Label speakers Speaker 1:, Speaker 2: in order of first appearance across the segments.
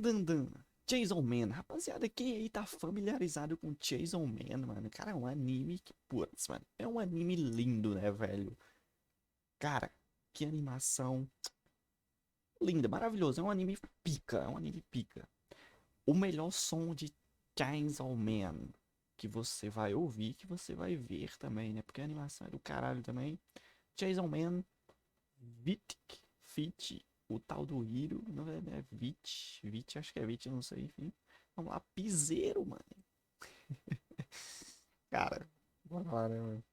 Speaker 1: Dan Dan. Chainsaw Man. Rapaziada, quem aí tá familiarizado com Chainsaw Man, mano? Cara, é um anime que, putz, mano, é um anime lindo, né, velho? Cara, que animação linda, maravilhoso. É um anime pica, é um anime pica. O melhor som de Chainsaw Man que você vai ouvir, que você vai ver também, né? Porque a animação é do caralho também. Chainsaw Man, Vitic, Fit, o tal do Hiro, não é Vit, acho que é Vit, eu não sei, enfim. Vamos lá, Piseiro, mano. Cara, bora lá, né, mano?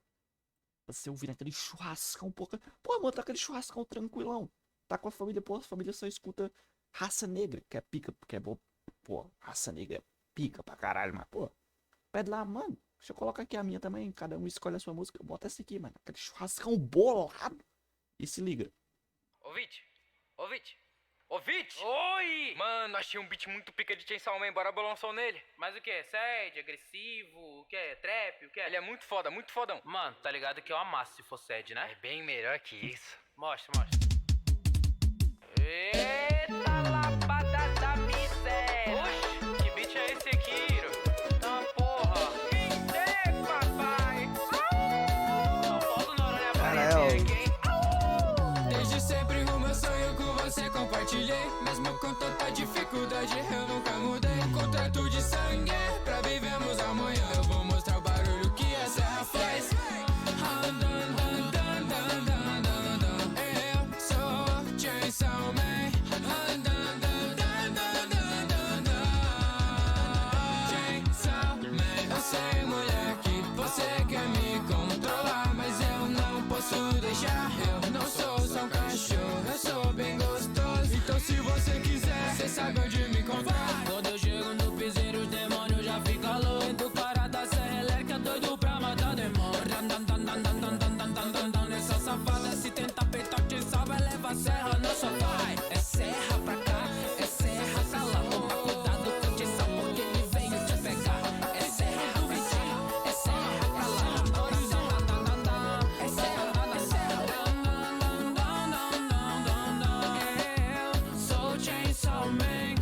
Speaker 1: Você ouvir aquele churrascão, pô, mano, tá aquele churrascão tranquilão. Tá com a família, pô, a família só escuta Raça Negra, que é pica, porque é bom. Pô, Raça Negra é pica pra caralho, mas, pô, pede lá, mano. Deixa eu colocar aqui a minha também, cada um escolhe a sua música. Bota essa aqui, mano. Aquele churrascão bolado. E se liga.
Speaker 2: Ô, Vit! Ô, Vit! Ô, Vit! Oi! Mano, achei um beat muito pica de Chainsaw Man, bora bolar um som nele.
Speaker 3: Mas o que? Sad, agressivo, o que? Trap, o que?
Speaker 2: Ele é muito foda, muito fodão.
Speaker 3: Mano, tá ligado que eu amasso se for sad, né?
Speaker 2: É bem melhor que isso.
Speaker 3: Mostra, mostra. Eita lapada da miséria!
Speaker 2: Oxi, que beat é esse aqui, Hiro?
Speaker 3: Ah, porra! Eita, papai! Só falta o Noronha aparecer aqui, hein?
Speaker 4: Desde sempre o meu sonho com você compartilhei. Mesmo com tanta dificuldade eu nunca mudei. Contrato de sangue pra vivermos amanhã. Eu vou mostrar o barulho que a serra faz. Eu sou Chainsaw Man. Chainsaw Man. Eu sei, mulher, que você quer me controlar, mas eu não posso deixar. Eu não sou só um cachorro, eu sou bem gostoso. Então se você quiser, cê sabe onde me encontrar. Quando eu chego no piseiro, os demônios já fica louco. Do cara da serra elétrica, doido pra matar demônio. Nessa safada, se tentar peitar, te salva, leva a serra no sofá. É serra pra cá, é serra pra lá. Toma cuidado com o tição, porque ele veio te pegar. É serra pra cá, é serra pra lá. É serra na serra. Eu sou Chainsaw Man.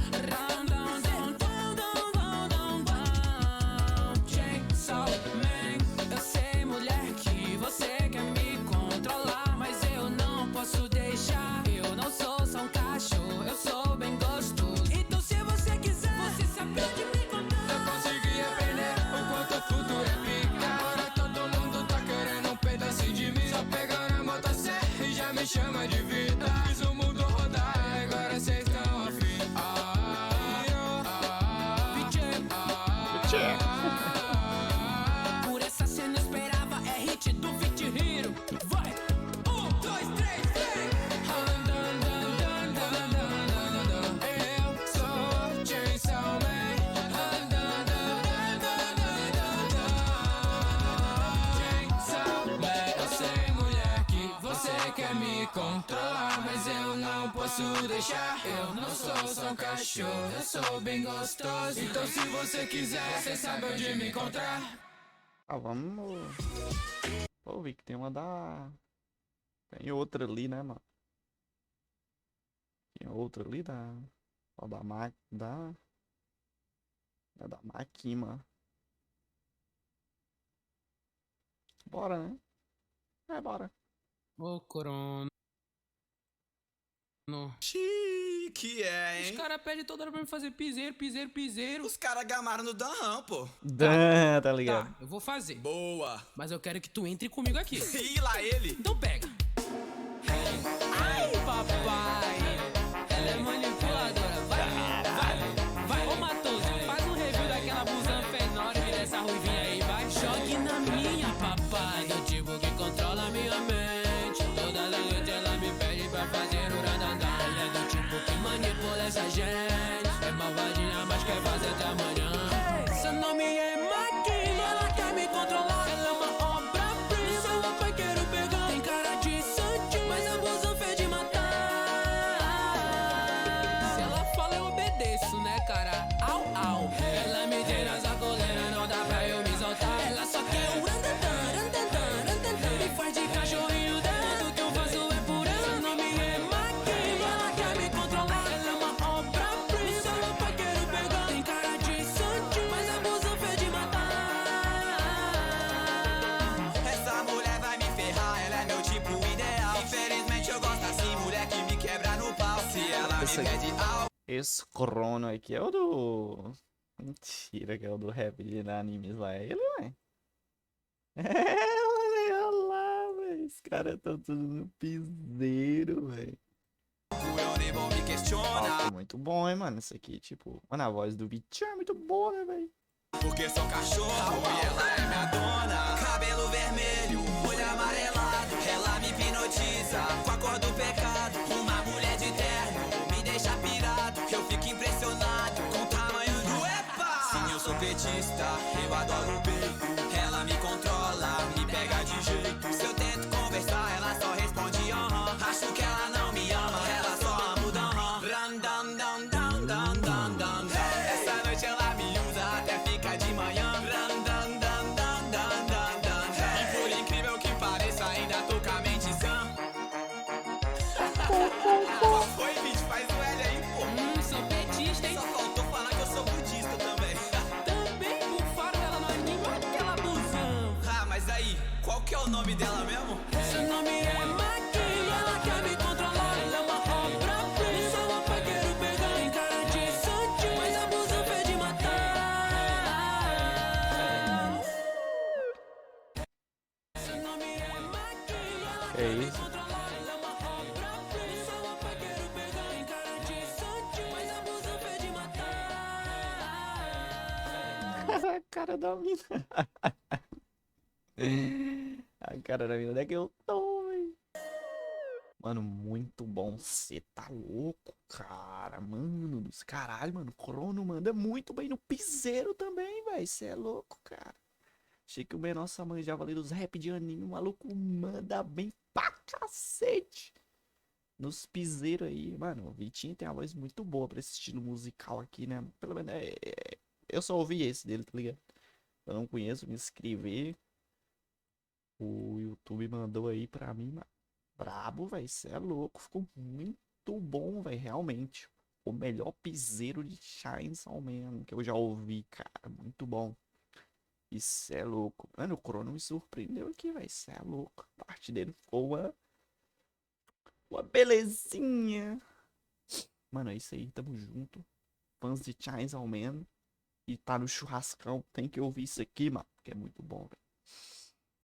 Speaker 4: Chainsaw Man. Eu sei, mulher, que você quer me controlar, mas eu não posso deixar. Eu não sou só um cachorro, eu sou bem gostoso. Então se você quiser, você sabe onde me encontrar. Eu consegui aprender o quanto o futuro é pica. Agora todo mundo tá querendo um pedacinho de mim. Só pegar na motosserra e já me chama de vida. Fiz o mundo rodar, agora cês tão afim. Por essa cena eu esperava, é hit do Vit Hiro. Vai! 1, 2, 3, vem! Eu sou Chainsaw Man. Chainsaw Man. Eu sei, mulher, que você quer me controlar, mas eu não posso deixar. Eu não sou só um cachorro, eu sou bem gostoso. Então se você quiser, você sabe onde me encontrar.
Speaker 1: Ah, vamos. Pô, vi que tem uma da. Tem outra ali, né, mano? Tem outra ali da. Ó, da Ma... Da. É da Makima. Bora, né? É, bora.
Speaker 4: Ô, corona.
Speaker 5: Chique,
Speaker 4: Os
Speaker 5: hein?
Speaker 4: caras pedem toda hora pra me fazer piseiro.
Speaker 5: Os caras gamaram no Dan, pô.
Speaker 1: Dan, tá ligado?
Speaker 4: Tá, eu vou fazer.
Speaker 5: Boa.
Speaker 4: Mas eu quero que tu entre comigo aqui.
Speaker 5: E lá ele.
Speaker 4: Então pega. Ai, papai. Ela é manipuladora. Vai. Ô, Matoso, faz um review daquela blusão fenômena dessa ruivinha aí, vai. Jogue na minha, papai. Do tipo que controla minha mente. Toda noite ela me pede pra fazer o randandá. Ela é do tipo que manipula essa gente. É malvadinha, mas quer fazer até amanhã. Seu nome é Makima. Ela quer me controlar. Ela é uma obra-prima. Seu papai quero pegar. Tem cara de santinho, mas a blusão fez de matar.
Speaker 1: Esse Crono aqui é o do... Mentira, que é o do rap de animes lá. É ele, ué. É, olha lá, velho. Os caras estão tudo no piseiro, velho. Ó, muito bom, hein, mano. Isso aqui, tipo... Mano, a voz do Vitinho é muito boa, né, velho?
Speaker 5: Porque sou cachorro e ela é minha dona. Cabelo vermelho, olho amarelado. Ela me hipnotiza com a cor do pecado. Uma mulher de terno me deixa pirado. Eu fico impressionado com o tamanho do EPA. Sim, eu sou petista, eu adoro o peito. Ela me controla, me pega de jeito. Se eu tento conversar, ela só responde aham. Acho que ela não me ama, ela só ama o dan. Ran, dan, dan, dan, dan, dan, dan. Essa noite ela me usa até ficar de manhã. Ran, dan, dan, dan, dan, dan, dan. E por incrível que pareça, ainda tô com a mente sã. Qual foi, bicho? Faz o L aí, pô.
Speaker 4: Sou petista, hein?
Speaker 5: Só faltou falar que eu sou budista também.
Speaker 4: Também por fora dela no anime, olha aquela busão.
Speaker 5: Ah, mas aí, qual que é o nome dela mesmo?
Speaker 4: Seu nome é Maki, ela quer me controlar. Ela é uma obra-prima. Sou uma pai, quero pegar em cara de santinho. Mas a busão fez de matar. Seu nome é Maki, ela
Speaker 1: Que
Speaker 4: quer me
Speaker 1: isso?
Speaker 4: controlar. Ela é uma obra-prima. Sou uma pai, quero pegar em cara de santinho. Mas a busão fez de matar.
Speaker 1: A cara da mina. A cara da mina, onde é que eu tô, velho? Mano, muito bom. Cê tá louco, cara. Mano, dos caralho, mano. Crono manda muito bem no piseiro também, velho. Cê é louco, cara. Achei que o menor só manjava ali dos rap de anime. O maluco manda bem pra cacete. Nos piseiros aí, mano. O Vitinho tem uma voz muito boa pra esse estilo musical aqui, né? Pelo menos eu só ouvi esse dele, tá ligado? Eu não conheço, me inscrever. O YouTube mandou aí pra mim, mano. Brabo, velho. Cê é louco. Ficou muito bom, velho. Realmente. O melhor piseiro de Chainsaw Man que eu já ouvi, cara. Muito bom. Isso é louco. Mano, o Crono me surpreendeu aqui, velho. Isso é louco. A parte dele ficou uma belezinha. Mano, é isso aí. Tamo junto. Fãs de Chainsaw Man. E tá no churrascão. Tem que ouvir isso aqui, mano. Que é muito bom, velho.